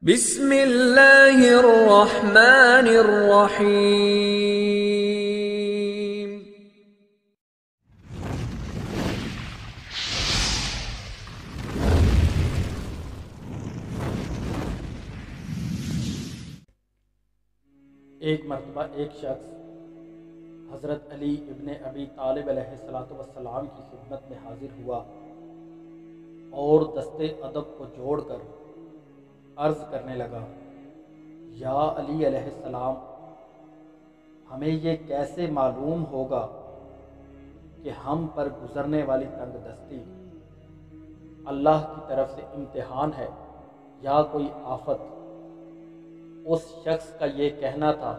بسم اللہ الرحمن الرحیم۔ ایک مرتبہ ایک شخص حضرت علی ابن ابی طالب علیہ السلام کی خدمت میں حاضر ہوا اور دستے ادب کو جوڑ کر عرض کرنے لگا، یا علی علیہ السلام، ہمیں یہ کیسے معلوم ہوگا کہ ہم پر گزرنے والی تنگ دستی اللہ کی طرف سے امتحان ہے یا کوئی آفت؟ اس شخص کا یہ کہنا تھا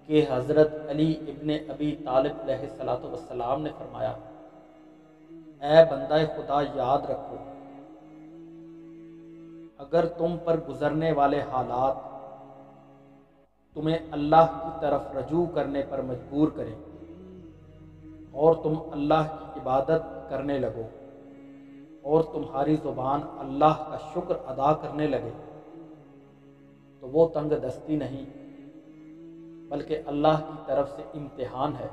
کہ حضرت علی ابن ابی طالب علیہ السلام نے فرمایا، اے بندہ خدا، یاد رکھو، اگر تم پر گزرنے والے حالات تمہیں اللہ کی طرف رجوع کرنے پر مجبور کریں اور تم اللہ کی عبادت کرنے لگو اور تمہاری زبان اللہ کا شکر ادا کرنے لگے، تو وہ تنگ دستی نہیں بلکہ اللہ کی طرف سے امتحان ہے۔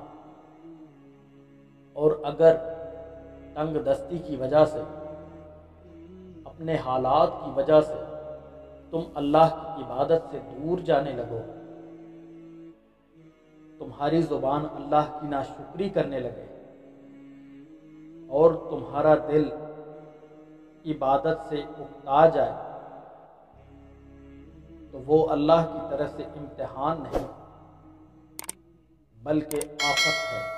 اور اگر تنگ دستی کی وجہ سے، اپنے حالات کی وجہ سے تم اللہ کی عبادت سے دور جانے لگو، تمہاری زبان اللہ کی ناشکری کرنے لگے اور تمہارا دل عبادت سے اکتا جائے، تو وہ اللہ کی طرف سے امتحان نہیں بلکہ آفت ہے۔